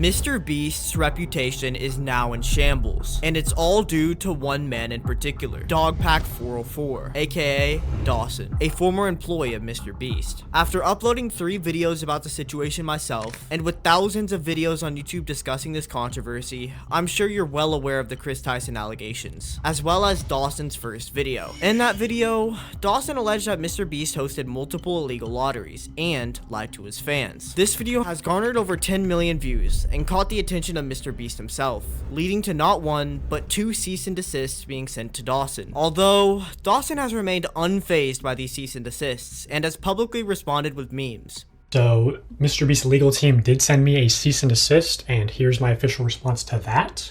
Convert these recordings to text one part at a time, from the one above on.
MrBeast's reputation is now in shambles, and it's all due to one man in particular, Dogpack404, aka Dawson, a former employee of MrBeast. After uploading 3 videos about the situation myself, and with thousands of videos on YouTube discussing this controversy, I'm sure you're well aware of the Chris Tyson allegations, as well as Dawson's first video. In that video, Dawson alleged that MrBeast hosted multiple illegal lotteries and lied to his fans. This video has garnered over 10 million views and caught the attention of MrBeast himself, leading to not 1, but 2 cease and desists being sent to Dawson. Although, Dawson has remained unfazed by these cease and desists and has publicly responded with memes. So, MrBeast's legal team did send me a cease and desist, and here's my official response to that.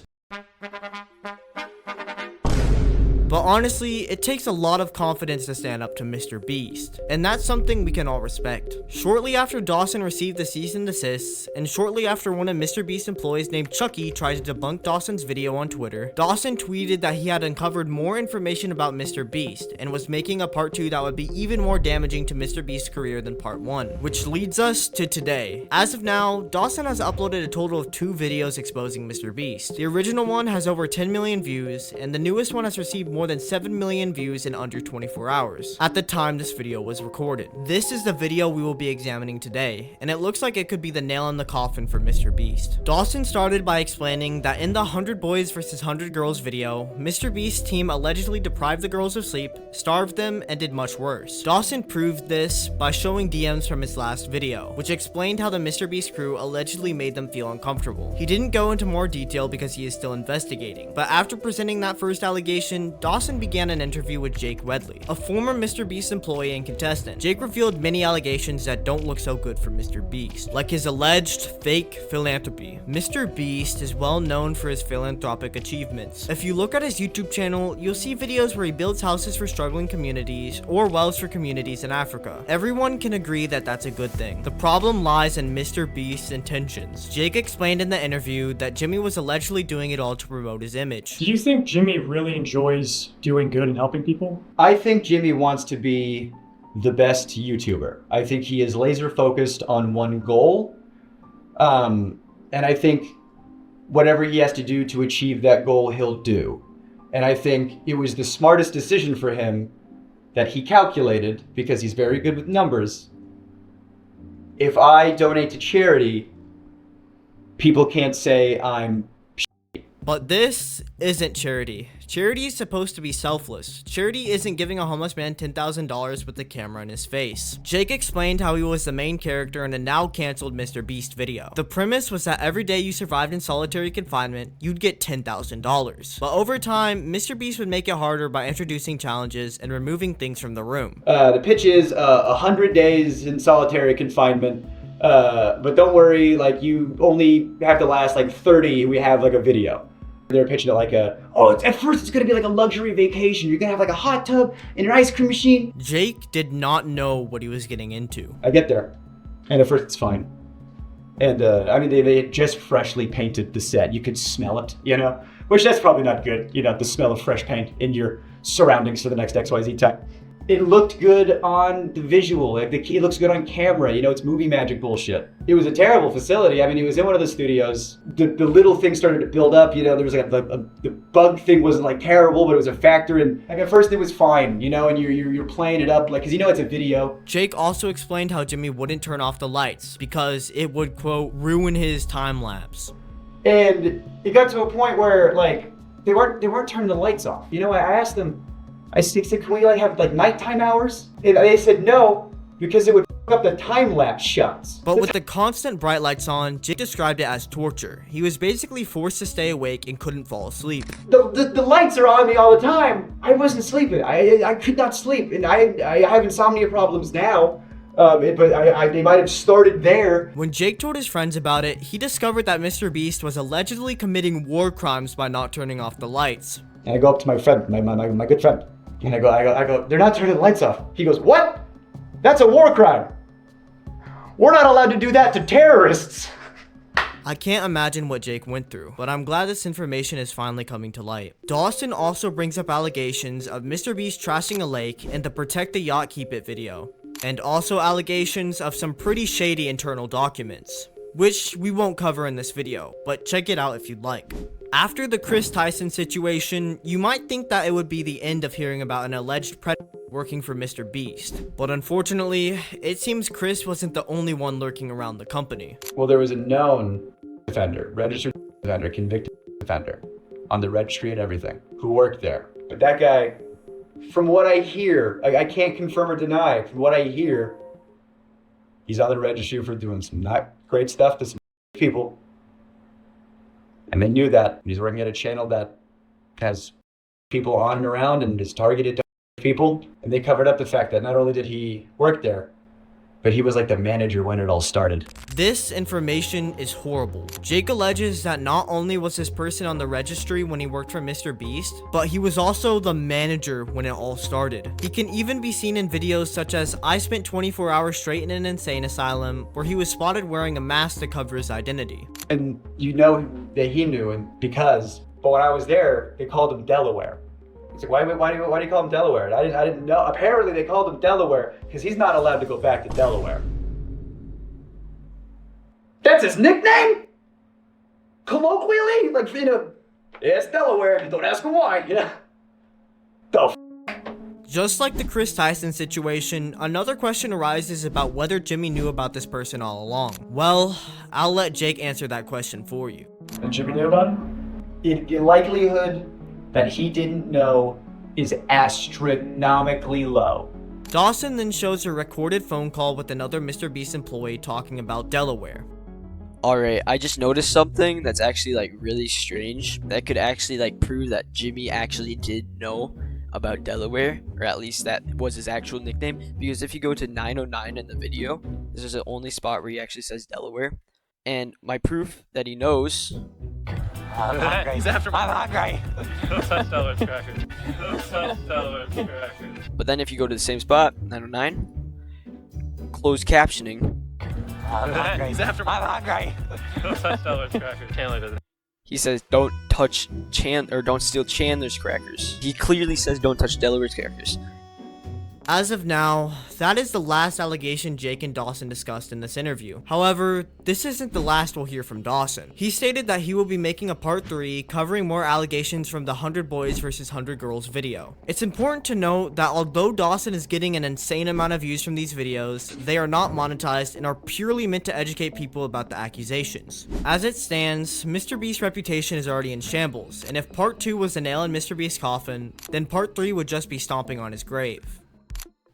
But honestly, it takes a lot of confidence to stand up to MrBeast, and that's something we can all respect. Shortly after Dawson received the cease and desists, and shortly after one of MrBeast's employees named Chucky tried to debunk Dawson's video on Twitter, Dawson tweeted that he had uncovered more information about MrBeast and was making a part 2 that would be even more damaging to MrBeast's career than part 1, which leads us to today. As of now, Dawson has uploaded a total of 2 videos exposing MrBeast. The original one has over 10 million views, and the newest one has received more than 7 million views in under 24 hours at the time this video was recorded. This is the video we will be examining today, and it looks like it could be the nail in the coffin for MrBeast. Dawson started by explaining that in the 100 boys versus 100 girls video, MrBeast's team allegedly deprived the girls of sleep, starved them, and did much worse. Dawson proved this by showing DMs from his last video, which explained how the MrBeast crew allegedly made them feel uncomfortable. He didn't go into more detail because he is still investigating, but after presenting that first allegation, Dawson began an interview with Jake Weddle, a former MrBeast employee and contestant. Jake revealed many allegations that don't look so good for MrBeast, like his alleged fake philanthropy. MrBeast is well known for his philanthropic achievements. If you look at his YouTube channel, you'll see videos where he builds houses for struggling communities or wells for communities in Africa. Everyone can agree that that's a good thing. The problem lies in MrBeast's intentions. Jake explained in the interview that Jimmy was allegedly doing it all to promote his image. Do you think Jimmy really enjoys doing good and helping people? I think Jimmy wants to be the best YouTuber. I think he is laser focused on one goal. And I think whatever he has to do to achieve that goal, he'll do. And I think it was the smartest decision for him that he calculated, because he's very good with numbers. If I donate to charity, people can't say I'm But this isn't charity. Charity is supposed to be selfless. Charity isn't giving a homeless man $10,000 with the camera in his face. Jake explained how he was the main character in a now canceled MrBeast video. The premise was that every day you survived in solitary confinement, you'd get $10,000. But over time, MrBeast would make it harder by introducing challenges and removing things from the room. The pitch is 100 days in solitary confinement. But don't worry, like, you only have to last like 30. We have like a video. They're pitching it like at first it's gonna be like a luxury vacation. You're gonna have like a hot tub and an ice cream machine. Jake did not know what he was getting into. I get there, and at first it's fine. And I mean, they had just freshly painted the set. You could smell it, you know? Which that's probably not good, you know, the smell of fresh paint in your surroundings for the next XYZ time. It looked good on the visual. It looks good on camera. You know, it's movie magic bullshit. It was a terrible facility. I mean, it was in one of the studios. The little thing started to build up. You know, there was like the bug thing wasn't like terrible, but it was a factor. And like at first it was fine, you know, and you're playing it up like, cause you know it's a video. Jake also explained how Jimmy wouldn't turn off the lights because it would, quote, ruin his time lapse. And it got to a point where like they weren't turning the lights off. You know, I asked them. I said, can we like have like nighttime hours? And they said no, because it would f up the time-lapse shots. But with the constant bright lights on, Jake described it as torture. He was basically forced to stay awake and couldn't fall asleep. The lights are on me all the time. I wasn't sleeping. I could not sleep. And I have insomnia problems now. But they might have started there. When Jake told his friends about it, he discovered that MrBeast was allegedly committing war crimes by not turning off the lights. And I go up to my friend, my good friend. And I go, they're not turning the lights off. He goes, what? That's a war crime. We're not allowed to do that to terrorists. I can't imagine what Jake went through, but I'm glad this information is finally coming to light. Dawson also brings up allegations of MrBeast trashing a lake in the Protect the Yacht Keep It video, and also allegations of some pretty shady internal documents. which we won't cover in this video, but check it out if you'd like. After the Chris Tyson situation, you might think that it would be the end of hearing about an alleged predator working for MrBeast, but unfortunately, it seems Chris wasn't the only one lurking around the company. Well, there was a known offender, registered offender, convicted offender on the registry and everything, who worked there. But that guy, from what I hear, I can't confirm or deny, from what I hear, he's on the registry for doing some not great stuff to some people. And they knew that. He's working at a channel that has people on and around and is targeted to people. And they covered up the fact that not only did he work there, but he was like the manager when it all started. This information is horrible. Jake alleges that not only was this person on the registry when he worked for MrBeast, but he was also the manager when it all started. He can even be seen in videos such as "I spent 24 hours straight in an insane asylum," where he was spotted wearing a mask to cover his identity. And you know that he knew, and but when I was there, they called him Delaware. It's like, why do you call him Delaware? I didn't know. Apparently they called him Delaware because he's not allowed to go back to Delaware. That's his nickname? Colloquially? Like, yeah, it's Delaware. Don't ask him why, The Just like the Chris Tyson situation, another question arises about whether Jimmy knew about this person all along. Well, I'll let Jake answer that question for you. And Jimmy knew about it? The likelihood that he didn't know is astronomically low. Dawson then shows a recorded phone call with another MrBeast employee talking about Delaware. Alright, I just noticed something that's actually like really strange that could actually like prove that Jimmy actually did know about Delaware, or at least that was his actual nickname, because if you go to 909 in the video, this is the only spot where he actually says Delaware, and my proof that he knows. I'm hungry. He's after my hungry. Don't touch Delaware's crackers. Don't touch Delaware's crackers. But then if you go to the same spot, 909, closed captioning. I'm hungry. He's after my hungry. Don't touch Delaware's crackers. Chandler doesn't. He says don't touch don't steal Chandler's crackers. He clearly says don't touch Delaware's crackers. As of now, that is the last allegation Jake and Dawson discussed in this interview. However, this isn't the last we'll hear from Dawson. He stated that he will be making a part 3 covering more allegations from the 100 Boys vs 100 Girls video. It's important to note that although Dawson is getting an insane amount of views from these videos, they are not monetized and are purely meant to educate people about the accusations. As it stands, MrBeast's reputation is already in shambles, and if part 2 was the nail in MrBeast's coffin, then part 3 would just be stomping on his grave.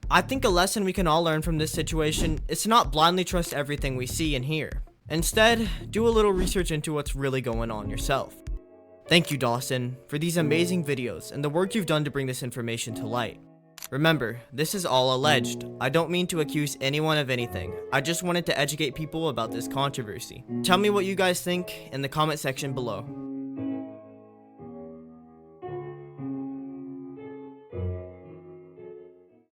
I think a lesson we can all learn from this situation is to not blindly trust everything we see and hear. Instead, do a little research into what's really going on yourself. Thank you, Dawson, for these amazing videos and the work you've done to bring this information to light. Remember, this is all alleged. I don't mean to accuse anyone of anything. I just wanted to educate people about this controversy. Tell me what you guys think in the comment section below.